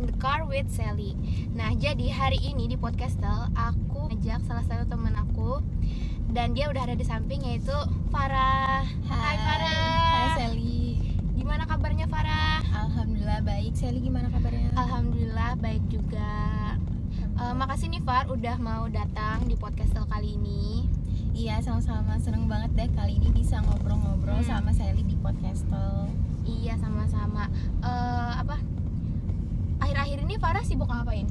In the Car with Sally. Nah, jadi hari ini di Podcastel aku ajak salah satu teman aku dan dia udah ada di samping, yaitu Farah. Hai Farah. Hai Sally. Gimana kabarnya Farah? Alhamdulillah baik. Sally gimana kabarnya? Alhamdulillah baik juga. Makasih nih Far udah mau datang di Podcastel kali ini. Iya, sama-sama, seneng banget deh kali ini bisa ngobrol-ngobrol sama Sally di Podcastel. Iya, sama-sama. Akhir-akhir ini Farah sibuk ngapain?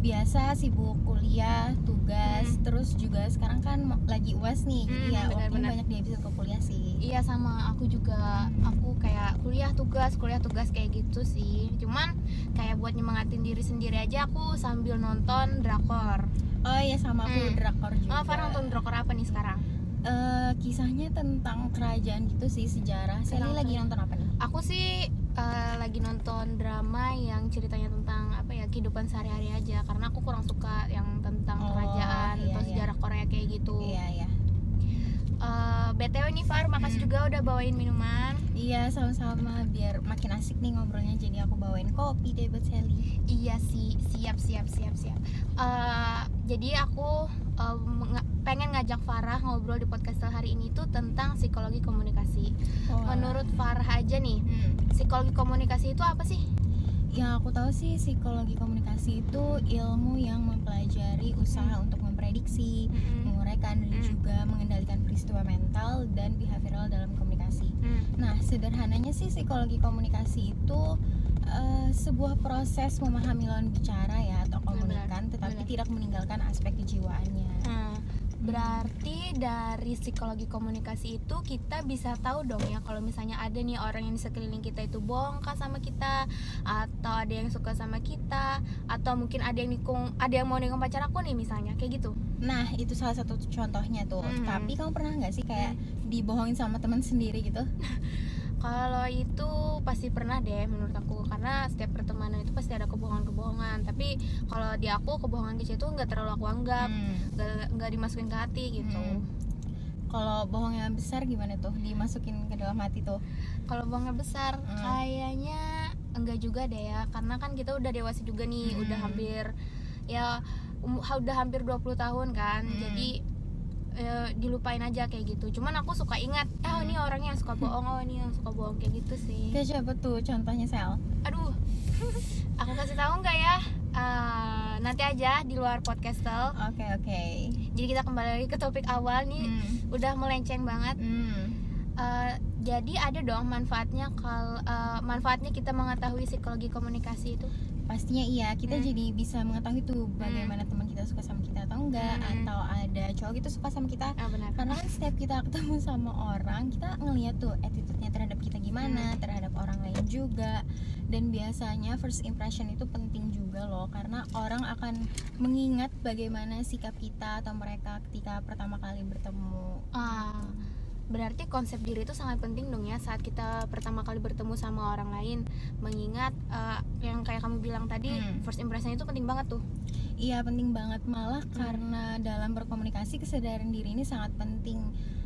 Biasa sibuk kuliah, tugas, terus juga sekarang kan lagi UAS nih, jadi ya waktunya banyak dihabisin ke kuliah sih. Iya, sama aku juga. Aku kayak kuliah tugas kayak gitu sih. Cuman kayak buat nyemangatin diri sendiri aja aku sambil nonton drakor. Oh iya, sama aku drakor juga. Farah nonton drakor apa nih sekarang? Kisahnya tentang kerajaan gitu sih, sejarah. Sally lagi nonton apa nih? Aku sih lagi nonton drama yang ceritanya tentang kehidupan sehari-hari aja, karena aku kurang suka yang tentang kerajaan atau sejarah Korea kayak gitu. Iya. BTW nih Far, makasih juga udah bawain minuman. Iya, sama-sama, biar makin asik nih ngobrolnya, jadi aku bawain kopi deh buat Sally. Iya sih, siap. Jadi aku pengen ngajak Farah ngobrol di podcast hari ini tuh tentang psikologi komunikasi. Menurut Farah aja nih, psikologi komunikasi itu apa sih? Yang aku tahu sih, psikologi komunikasi itu ilmu yang mempelajari usaha untuk memprediksi, menguraikan dan juga mengendalikan peristiwa mental dan behavioral dalam komunikasi. Nah, sederhananya sih psikologi komunikasi itu sebuah proses memahami lawan bicara ya atau komunikan, tetapi tidak meninggalkan aspek kejiwaannya. Berarti dari psikologi komunikasi itu kita bisa tahu dong ya kalau misalnya ada nih orang yang di sekeliling kita itu bohong kah sama kita, atau ada yang suka sama kita, atau mungkin ada yang mau nikung pacar aku nih misalnya, kayak gitu. Nah, itu salah satu contohnya tuh. Tapi kamu pernah nggak sih kayak dibohongin sama teman sendiri gitu? Kalau itu pasti pernah deh menurut aku, karena setiap pertemanan itu pasti ada kebohongan. Tapi kalau di aku kebohongan kecil itu nggak terlalu aku anggap, nggak dimasukin ke hati gitu. Kalau bohongnya besar gimana tuh? Dimasukin ke dalam hati tuh? Kalau bohongnya besar, kayaknya enggak juga deh ya, karena kan kita udah dewasa juga nih, udah hampir 20 tahun kan, jadi dilupain aja kayak gitu. Cuman aku suka ingat, ini orangnya yang suka bohong, ini yang suka bohong kayak gitu sih. Kayak siapa tuh contohnya, Sel? Aduh, aku kasih tahu nggak ya? Nanti aja di luar podcastel. Oke. Jadi kita kembali lagi ke topik awal nih, udah melenceng banget. Jadi ada dong manfaatnya manfaatnya kita mengetahui psikologi komunikasi itu. Pastinya iya, kita jadi bisa mengetahui tuh bagaimana teman kita suka sama kita atau enggak, atau ada cowok gitu suka sama kita. Benar. Karena kan setiap kita ketemu sama orang, kita ngeliat tuh attitude-nya terhadap kita gimana, terhadap orang lain juga. Dan biasanya first impression itu penting juga loh, karena orang akan mengingat bagaimana sikap kita atau mereka ketika pertama kali bertemu. Berarti konsep diri itu sangat penting dong ya saat kita pertama kali bertemu sama orang lain. Mengingat yang kayak kamu bilang tadi, first impression itu penting banget tuh. Iya, penting banget, malah karena dalam berkomunikasi kesadaran diri ini sangat penting.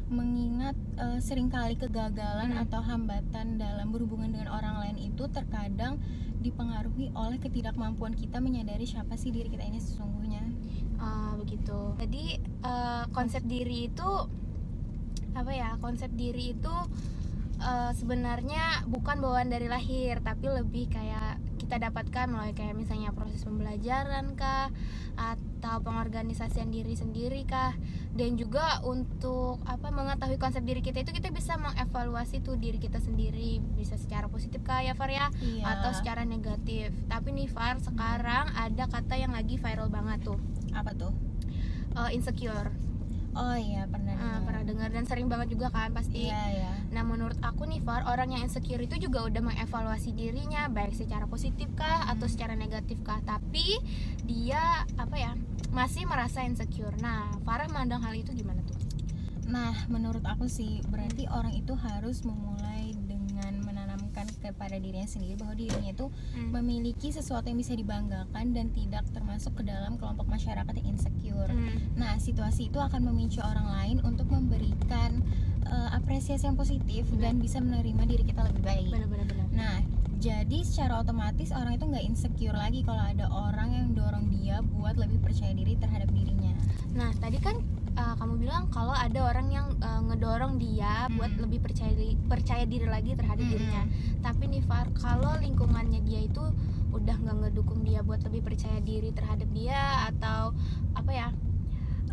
Mengingat seringkali kegagalan atau hambatan dalam berhubungan dengan orang lain itu terkadang dipengaruhi oleh ketidakmampuan kita menyadari siapa sih diri kita ini sesungguhnya. Begitu. Jadi konsep diri itu sebenarnya bukan bawaan dari lahir, tapi lebih kayak kita dapatkan melalui kayak misalnya proses pembelajaran kah, atau pengorganisasian diri sendiri kah. Dan juga untuk mengetahui konsep diri kita itu kita bisa mengevaluasi tuh diri kita sendiri, bisa secara positif kah ya Far ya, atau secara negatif. Tapi nih Far, sekarang ada kata yang lagi viral banget tuh. Apa tuh? Insecure. Oh iya, pernah dengar dan sering banget juga kan pasti. Iya. Nah, menurut aku nih Far, orang yang insecure itu juga udah mengevaluasi dirinya baik secara positif kah atau secara negatif kah, tapi dia masih merasa insecure. Nah, Farah mandang hal itu gimana tuh? Nah, menurut aku sih berarti orang itu harus memulai dengan menanamkan kepada dirinya sendiri bahwa dirinya itu memiliki sesuatu yang bisa dibanggakan dan tidak termasuk ke dalam kelompok masyarakat yang insecure. Nah, situasi itu akan memicu orang lain untuk memberikan apresiasi yang positif dan bisa menerima diri kita lebih baik. Benar. Nah, Jadi secara otomatis orang itu nggak insecure lagi kalau ada orang yang dorong dia buat lebih percaya diri terhadap dirinya. Nah tadi kan kamu bilang kalau ada orang yang ngedorong dia buat lebih percaya diri lagi terhadap dirinya. Tapi nih Far, kalau lingkungannya dia itu udah nggak ngedukung dia buat lebih percaya diri terhadap dia, atau apa ya,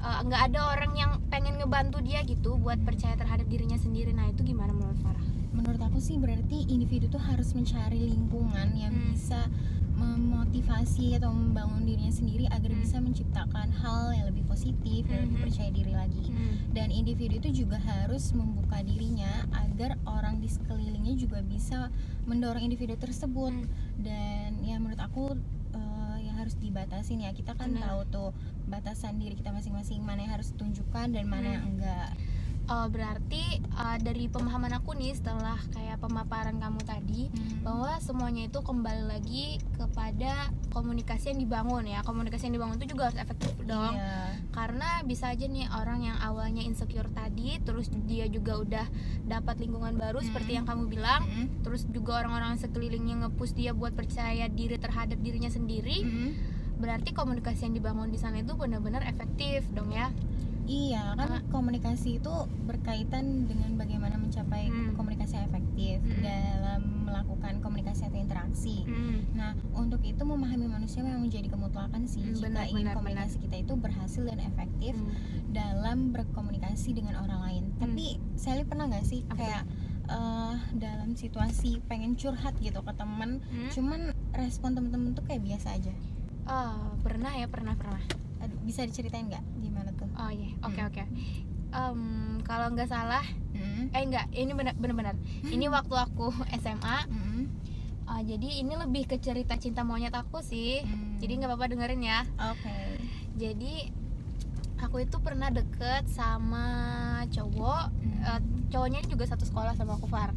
nggak ada orang yang pengen ngebantu dia gitu buat percaya terhadap dirinya sendiri, nah itu gimana menurut Farah? Menurut aku sih berarti individu tuh harus mencari lingkungan yang bisa memotivasi atau membangun dirinya sendiri agar bisa menciptakan hal yang lebih positif, yang lebih percaya diri lagi. Dan individu itu juga harus membuka dirinya agar orang di sekelilingnya juga bisa mendorong individu tersebut. Dan ya menurut aku yang harus dibatasin ya, kita kan tahu tuh batasan diri kita masing-masing, mana yang harus ditunjukkan dan mana yang enggak. Berarti dari pemahaman aku nih setelah kayak pemaparan kamu tadi, bahwa semuanya itu kembali lagi kepada komunikasi yang dibangun ya. Komunikasi yang dibangun itu juga harus efektif dong. Karena bisa aja nih orang yang awalnya insecure tadi, terus dia juga udah dapat lingkungan baru seperti yang kamu bilang, terus juga orang-orang sekelilingnya nge-push dia buat percaya diri terhadap dirinya sendiri. Berarti komunikasi yang dibangun di sana itu benar-benar efektif dong ya. Iya kan, komunikasi itu berkaitan dengan bagaimana mencapai komunikasi yang efektif dalam melakukan komunikasi atau interaksi. Nah, untuk itu memahami manusia memang menjadi kemutlakan sih jika ingin komunikasi kita itu berhasil dan efektif dalam berkomunikasi dengan orang lain. Tapi Sally pernah nggak sih kayak dalam situasi pengen curhat gitu ke teman, cuman respon temen-temen tuh kayak biasa aja? Pernah. Aduh, bisa diceritain nggak gimana tuh? Oh iya, oke. Kalau nggak salah, enggak, ini benar-benar. Ini waktu aku SMA. Jadi ini lebih ke cerita cinta monyet aku sih. Jadi nggak apa-apa dengerin ya. Oke. Jadi aku itu pernah deket sama cowok. Cowoknya juga satu sekolah sama aku, Far.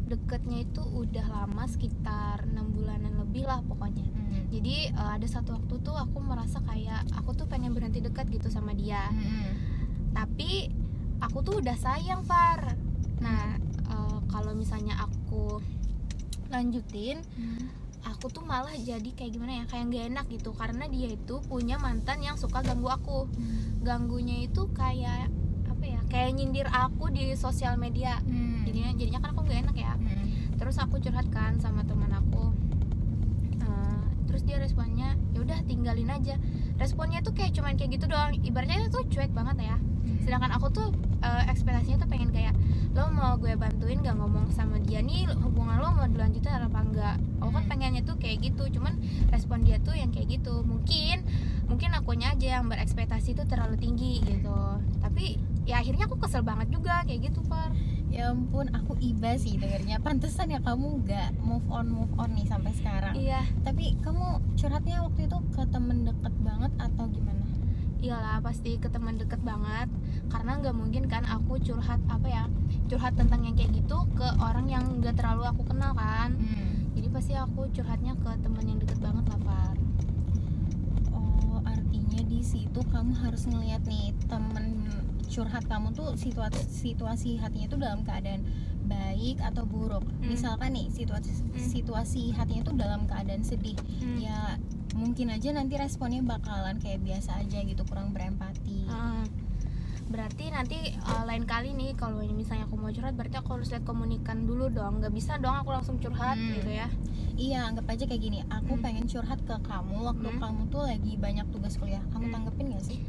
Deketnya itu udah lama, sekitar 6 bulanan lebih lah pokoknya. Jadi ada satu waktu tuh aku merasa kayak aku tuh pengen berhenti dekat gitu sama dia. Tapi aku tuh udah sayang, Far. Nah kalau misalnya aku lanjutin, aku tuh malah jadi kayak gimana ya, kayak gak enak gitu. Karena dia itu punya mantan yang suka ganggu aku. Ganggunya itu kayak apa ya, kayak nyindir aku di sosial media. Jadinya kan aku gak enak ya. Terus aku curhat kan sama teman aku. Terus dia responnya, ya udah tinggalin aja. Responnya tuh kayak cuman kayak gitu doang. Ibaratnya tuh cuek banget ya. Sedangkan aku tuh ekspektasinya tuh pengen kayak, lo mau gue bantuin gak ngomong sama dia nih, hubungan lo mau dilanjutin apa enggak. Aku kan pengennya tuh kayak gitu, cuman respon dia tuh yang kayak gitu. Mungkin akunya aja yang berekspektasi tuh terlalu tinggi gitu. Tapi ya akhirnya aku kesel banget juga kayak gitu, Far. Ya ampun, aku iba sih dengernya. Pantesan ya kamu gak move on nih sampai sekarang. Iya. Tapi kamu curhatnya waktu itu ke temen deket banget atau gimana? Iyalah, pasti ke teman deket banget. Karena nggak mungkin kan aku curhat tentang yang kayak gitu ke orang yang nggak terlalu aku kenal kan. Jadi pasti aku curhatnya ke teman yang deket banget lah, Far. Oh, artinya di situ kamu harus ngelihat nih temen curhat kamu tuh situasi hatinya tuh dalam keadaan baik atau buruk. Misalkan nih situasi hatinya tuh dalam keadaan sedih, ya mungkin aja nanti responnya bakalan kayak biasa aja gitu, kurang berempati. Berarti nanti lain kali nih kalau misalnya aku mau curhat, berarti aku harus lihat komunikan dulu dong. Gak bisa dong aku langsung curhat gitu ya. Iya, anggap aja kayak gini, aku pengen curhat ke kamu waktu kamu tuh lagi banyak tugas kuliah. Kamu tanggepin gak sih?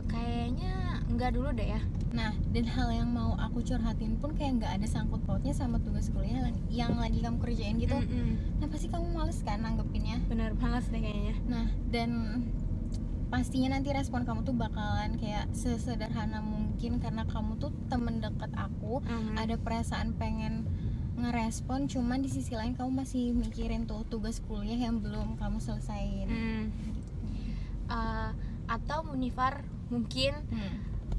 Kayaknya enggak dulu deh ya. Nah, dan hal yang mau aku curhatin pun kayak nggak ada sangkut pautnya sama tugas kuliah yang lagi kamu kerjain gitu. Nah, pasti kamu males kan nanggepinnya? Bener, males deh kayaknya. Nah, dan pastinya nanti respon kamu tuh bakalan kayak sesederhana mungkin, karena kamu tuh temen deket aku, ada perasaan pengen ngerespon, cuman di sisi lain kamu masih mikirin tuh tugas kuliah yang belum kamu selesain. Atau Munifar mungkin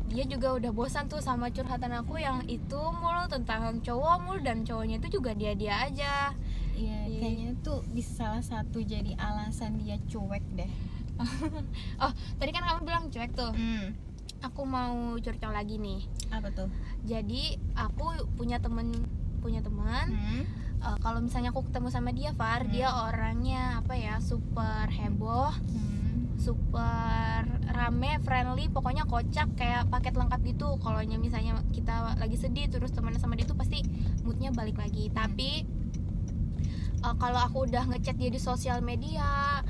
dia juga udah bosan tuh sama curhatan aku yang itu mulu, tentang cowok mulu, dan cowoknya itu juga dia aja. Iya, kayaknya tuh bisa salah satu jadi alasan dia cuek deh. Oh, tadi kan kamu bilang cuek tuh. Aku mau curcol lagi nih. Apa tuh? Jadi aku punya teman kalau misalnya aku ketemu sama dia Far, dia orangnya apa ya, super heboh, super rame, friendly, pokoknya kocak, kayak paket lengkap gitu. Kalau misalnya kita lagi sedih terus temenan sama dia tuh pasti moodnya balik lagi. Tapi kalau aku udah ngechat dia di sosial media,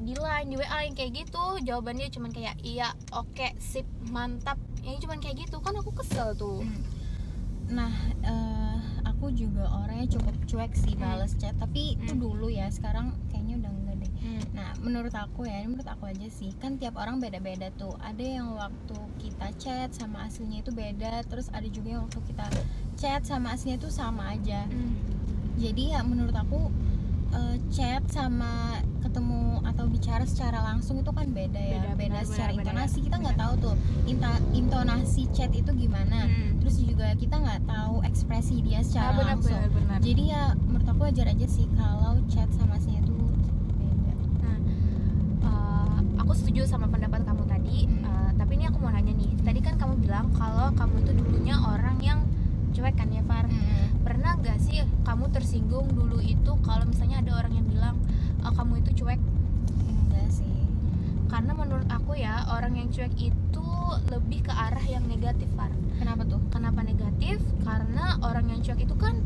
di line, di WA yang kayak gitu, jawabannya cuman kayak iya, oke, sip, mantap, yang cuman kayak gitu, kan aku kesel tuh. Nah, aku juga orangnya cukup cuek sih balas chat, tapi itu dulu ya, sekarang kayaknya udah enggak deh. Nah, menurut aku aja sih, kan tiap orang beda-beda tuh. Ada yang waktu kita chat sama aslinya itu beda, terus ada juga yang waktu kita chat sama aslinya itu sama aja. Jadi ya menurut aku chat sama ketemu atau bicara secara langsung itu kan beda ya, beda secara intonasi. Kita nggak tahu tuh intonasi chat itu gimana, terus juga kita nggak tahu ekspresi dia secara langsung. Jadi ya menurut aku wajar aja sih kalau chat sama aslinya itu beda. Aku setuju sama pendapat kamu tadi, tapi ini aku mau nanya nih, tadi kan kamu bilang kalau kamu itu dulunya orang yang cuek kan ya Far. Pernah nggak sih kamu tersinggung dulu itu kalau misalnya ada orang yang bilang kamu itu cuek? Enggak sih, Karena menurut aku ya, orang yang cuek itu lebih ke arah yang negatif Far. kenapa tuh? Kenapa negatif? Karena orang yang cuek itu kan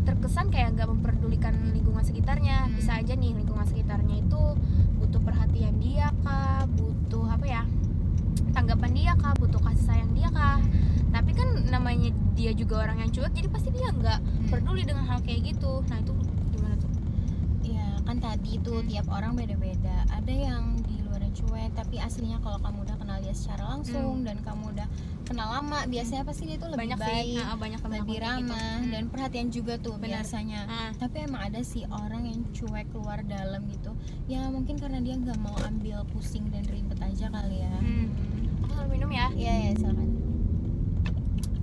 terkesan kayak nggak memperdulikan lingkungan sekitarnya. Bisa aja nih lingkungan sekitarnya itu butuh perhatian dia kah, butuh apa ya, tanggapan dia kah, butuh kasih sayang dia kah. Tapi kan namanya dia juga orang yang cuek, jadi pasti dia nggak peduli dengan hal kayak gitu. Nah itu gimana tuh? Ya kan tadi tuh tiap orang beda-beda. Ada yang di luarnya cuek, tapi aslinya kalau kamu udah kenal dia secara langsung dan kamu udah kenal lama, biasanya pasti dia tuh lebih Banyak baik, sih, banyak temen lebih aku kayak gitu. ramah dan perhatian juga tuh Benar. biasanya. Tapi emang ada sih orang yang cuek luar dalam gitu. Ya mungkin karena dia nggak mau ambil pusing dan ribet aja kali ya. Aku harus minum ya. Iya silakan.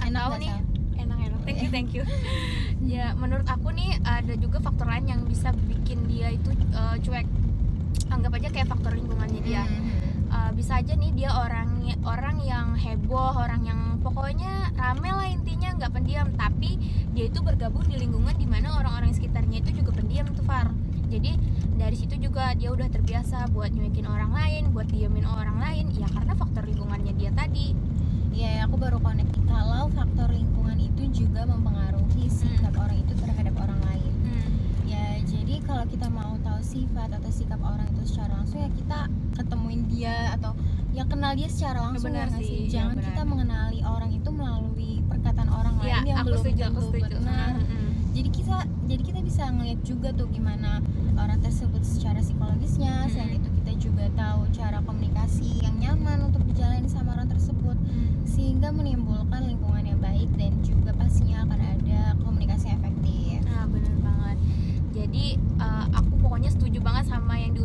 Enak Tahu nggak, nih, Sal? enak. Thank you. Ya menurut aku nih ada juga faktor lain yang bisa bikin dia itu cuek. Anggap aja kayak faktor lingkungannya dia. Bisa aja nih dia orang yang heboh, orang yang pokoknya rame lah intinya, nggak pendiam, tapi dia itu bergabung di lingkungan dimana orang-orang sekitarnya itu juga pendiam tuh Far. Jadi dari situ juga dia udah terbiasa buat nyuekin orang lain, buat diemin orang lain, ya karena faktor lingkungannya dia tadi. Iya, aku baru connect kalau faktor lingkungan itu juga mempengaruhi sikap orang itu terhadap orang lain. Ya, jadi kalau kita mau tahu sifat atau sikap orang itu secara langsung, ya kita ketemuin dia atau ya kenal dia secara langsung. Benar ya nggak sih, sih? ya Jangan benar. kita mengenali orang itu melalui perkataan orang lain yang aku belum setuju. tentu benar. Jadi kita bisa ngeliat juga tuh gimana orang tersebut secara psikologisnya. Selain itu kita juga tahu cara komunikasi yang nyaman untuk dijalani sama orang tersebut, sehingga menimbulkan lingkungan yang baik dan juga pastinya akan ada komunikasi yang efektif. Nah benar banget. Jadi aku pokoknya setuju banget sama yang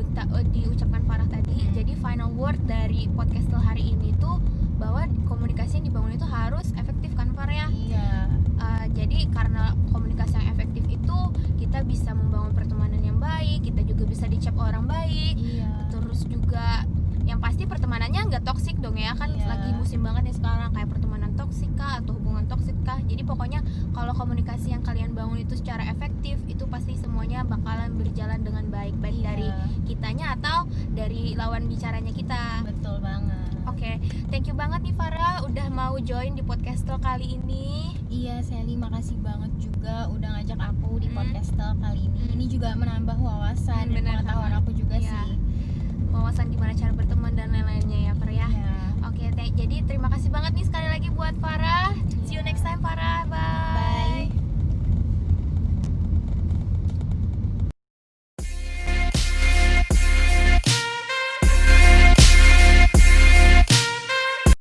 diucapkan Farah tadi. Jadi final word dari podcast hari ini tuh bahwa komunikasi yang dibangun itu harus efektif kan Farah ya? Iya. Jadi karena komunikasi yang efektif itu kita bisa membangun pertemanan yang baik, kita juga bisa dicap orang baik. Iya. Terus juga yang pasti pertemanannya nggak toksik dong ya kan. Iya. Lagi musim banget nih sekarang kayak pertemanan toksik kah atau hubungan toksik kah. Jadi pokoknya kalau komunikasi yang kalian bangun itu secara efektif, itu pasti semuanya bakalan berjalan dengan baik, baik Iya. dari kitanya atau dari lawan bicaranya kita. Betul banget. Oke, thank you banget nih Farah udah mau join di podcast kali ini. Iya, Sally, makasih banget juga udah ngajak aku di podcast kali ini. Ini juga menambah wawasan dan Bener pengetahuan banget. aku juga Iya. sih. Wawasan gimana cara berteman dan lain-lainnya ya Farah ya. Iya. Oke, jadi terima kasih banget nih sekali lagi buat Farah. See you next time Farah. Bye.